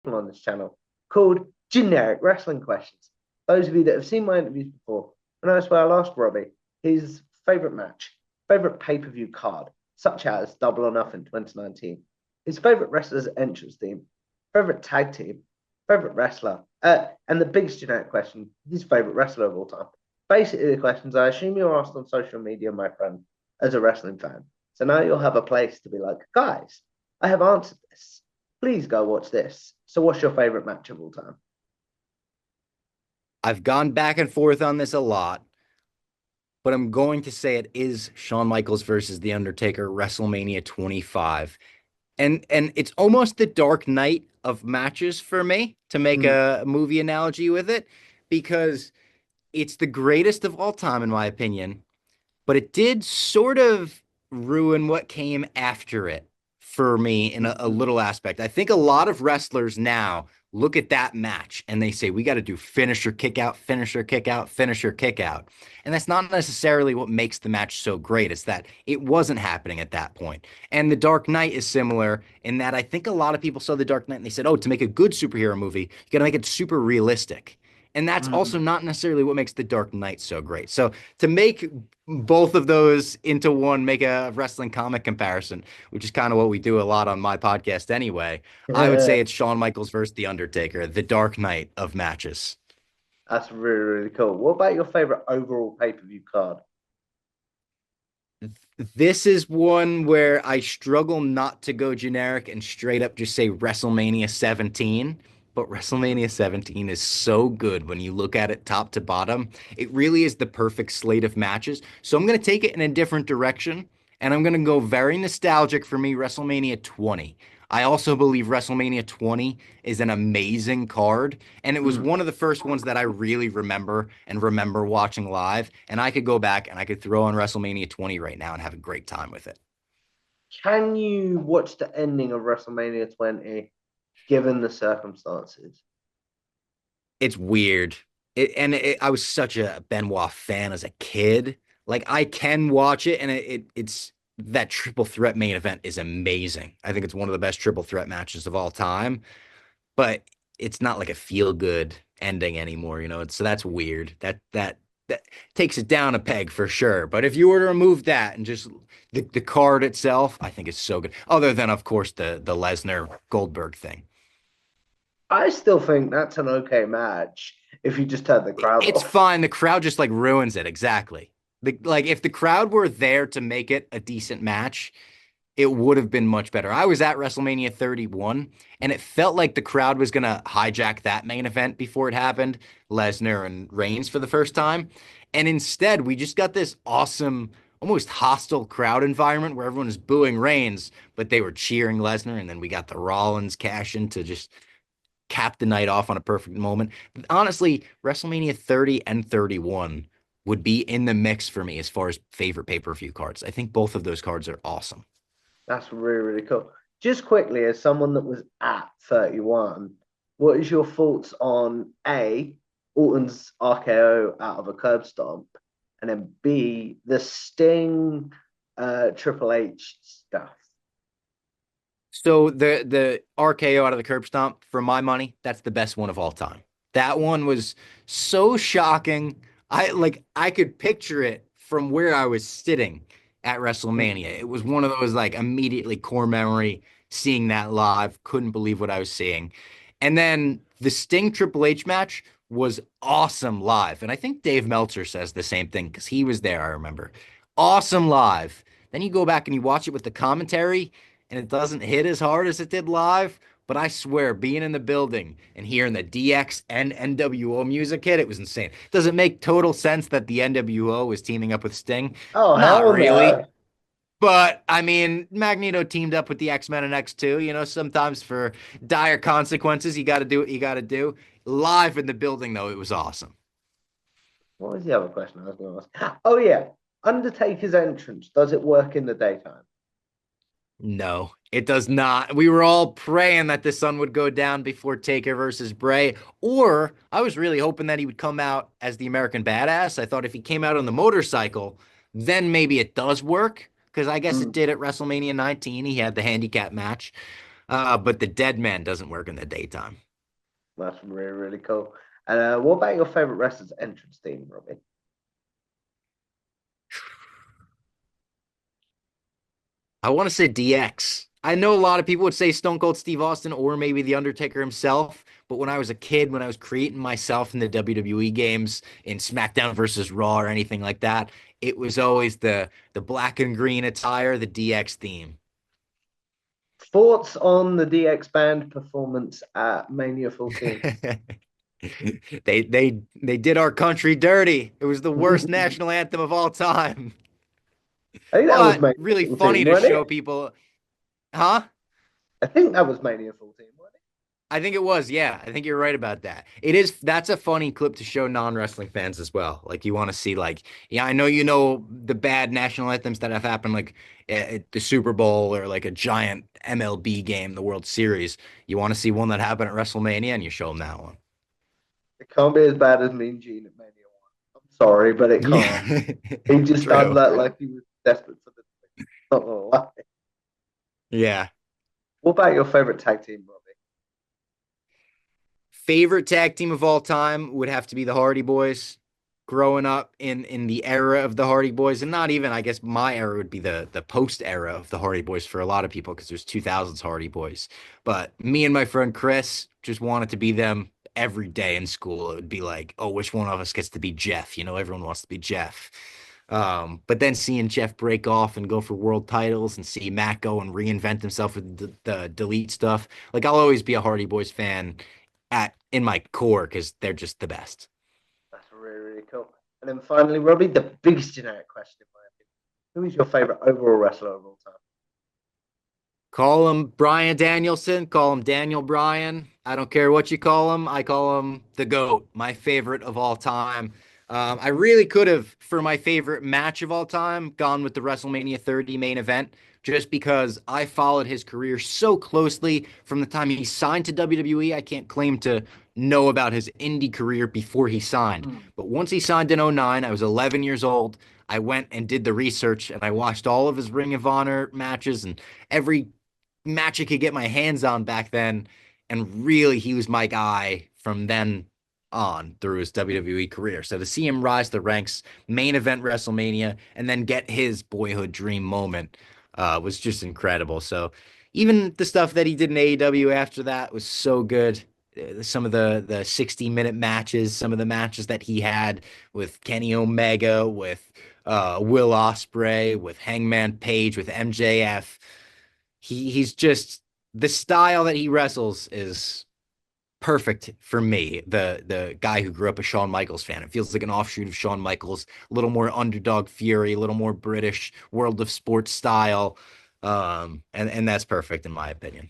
on this channel called Generic Wrestling Questions. Those of you that have seen my interviews before, and that's where I'll ask Robbie his favorite match, favorite pay per view card, such as Double or Nothing 2019, his favorite wrestler's entrance theme, favorite tag team, favorite wrestler, and the biggest generic question, his favorite wrestler of all time. Basically, the questions I assume you're asked on social media, my friend, as a wrestling fan. So now you'll have a place to be like, guys, I have answered this. Please go watch this. So, what's your favorite match of all time? I've gone back and forth on this a lot, but I'm going to say it is Shawn Michaels versus The Undertaker, WrestleMania 25. And it's almost the Dark Knight of matches for me, to make Mm, a movie analogy with it, because it's the greatest of all time in my opinion, but it did sort of ruin what came after it for me in a mm, little aspect. I think a lot of wrestlers now look at that match and they say, we got to do finisher, kick out, finisher, kick out, finisher, kick out. And that's not necessarily what makes the match so great. It's that it wasn't happening at that point. And The Dark Knight is similar in that I think a lot of people saw The Dark Knight and they said, oh, to make a good superhero movie, you got to make it super realistic. And that's mm. also not necessarily what makes The Dark Knight so great. So to make both of those into one, make a wrestling comic comparison, which is kind of what we do a lot on my podcast anyway. I would say it's Shawn Michaels versus The Undertaker, the Dark Knight of matches. That's really, really cool. What about your favorite overall pay per view card? This is one where I struggle not to go generic and straight up just say WrestleMania 17. But WrestleMania 17 is so good when you look at it top to bottom. It really is the perfect slate of matches. So I'm going to take it in a different direction, and I'm going to go very nostalgic for me, WrestleMania 20. I also believe WrestleMania 20 is an amazing card, and it was Mm. one of the first ones that I really remember watching live, and I could go back and I could throw on WrestleMania 20 right now and have a great time with it. Can you watch the ending of WrestleMania 20 given the circumstances? It's weird. I was such a Benoit fan as a kid. Like I can watch it, and it's that triple threat main event is amazing. I think it's one of the best triple threat matches of all time, but it's not like a feel good ending anymore, you know. So that's weird. That takes it down a peg for sure. But if you were to remove that and just the card itself, I think it's so good. Other than of course the Lesnar Goldberg thing. I still think that's an okay match if you just turn the crowd It's off. fine. The crowd just like ruins it. Exactly. Like if the crowd were there to make it a decent match, it would have been much better. I was at WrestleMania 31, and it felt like the crowd was gonna hijack that main event before it happened, Lesnar and Reigns for the first time. And instead, we just got this awesome, almost hostile crowd environment where everyone is booing Reigns, but they were cheering Lesnar, and then we got the Rollins cash in to just cap the night off on a perfect moment. Honestly, WrestleMania 30 and 31 would be in the mix for me as far as favorite pay-per-view cards. I think both of those cards are awesome. That's really, really cool. Just quickly, as someone that was at 31, what is your thoughts on A, Orton's RKO out of a curb stomp, and then B, the Sting Triple H stuff? So the RKO out of the curb stomp, for my money, that's the best one of all time. That one was so shocking. I could picture it from where I was sitting at Mm. WrestleMania. It was one of those like immediately core memory seeing that live, couldn't believe what I was seeing. And then the Sting Triple H match was awesome live. And I think Dave Meltzer says the same thing because he was there, I remember. Awesome live. Then you go back and you watch it with the commentary and it doesn't hit as hard as it did live. But I swear, being in the building and hearing the DX and NWO music hit, it was insane. Does it make total sense that the NWO was teaming up with Sting? Oh, Not hell really. no. But I mean, Magneto teamed up with the X-Men and X2. You know, sometimes for dire consequences, you got to do what you got to do. Live in the building, though, it was awesome. What was the other question I was going to ask? Oh, yeah. Undertaker's entrance, does it work in the daytime? No, it does not. We were all praying that the sun would go down before Taker versus Bray, or I was really hoping that he would come out as the American Badass. I thought if he came out on the motorcycle, then maybe it does work, because I guess it Mm. did at WrestleMania 19. He had the handicap match. But the dead man doesn't work in the daytime. That's really, really cool. And what about your favorite wrestler's entrance theme, Robbie? I want to say DX. I know a lot of people would say Stone Cold Steve Austin or maybe The Undertaker himself, but when I was a kid, when I was creating myself in the WWE games in SmackDown versus Raw or anything like that, it was always the black and green attire, the DX theme. Thoughts on the DX band performance at Mania 14? They did our country dirty. It was the worst I national anthem of all time. think that was But Mania really 14, funny to wasn't show it? people, huh? I think that was Mania 14, wasn't I think it was, yeah. I think you're right about that. It is that's a funny clip to show non-wrestling fans as well. Like you want to see like, yeah, I know you know the bad national anthems that have happened like at the Super Bowl or like a giant MLB game, the World Series. You want to see one that happened at WrestleMania and you show them that one. it? It can't be as bad as Mean Gene at Mania 1. I'm sorry, but it can't. Yeah. He just done True. that like he was desperate for the not gonna lie. Yeah. What about your favorite tag team, Robbie? Favorite tag team of all time would have to be the Hardy Boys. Growing up in the era of the Hardy Boys, and not even, I guess my era would be the post era of the Hardy Boys for a lot of people because there's 2000s Hardy Boys. But me and my friend Chris just wanted to be them every day in school. It would be like, oh, which one of us gets to be Jeff? You know, everyone wants to be Jeff. But then seeing Jeff break off and go for world titles and see Matt go and reinvent himself with the delete stuff, like I'll always be a Hardy Boys fan at in my core because they're just the best. That's really, really cool. And then finally, Robbie, the biggest generic question in my opinion. Who is your favorite overall wrestler of all time? Call him Brian Danielson, call him Daniel Bryan. I don't care what you call him. I call him the GOAT, my favorite of all time. I really could have, for my favorite match of all time, gone with the WrestleMania 30 main event, just because I followed his career so closely from the time he signed to WWE. I can't claim to know about his indie career before he signed. Hmm. But once he signed in '09, I was 11 years old. I went and did the research and I watched all of his Ring of Honor matches and every match I could get my hands on back then. And really, he was my guy from then on through his WWE career. So to see him rise the ranks, main event WrestleMania, and then get his boyhood dream moment was just incredible. So even the stuff that he did in AEW after that was so good. Some of the 60-minute matches, some of the matches that he had with Kenny Omega, with Will Ospreay, with Hangman Page, with MJF. He's just the style that he wrestles is perfect for me. The guy who grew up a Shawn Michaels fan. It feels like an offshoot of Shawn Michaels, a little more underdog fury, a little more British world of sports style. And that's perfect in my opinion.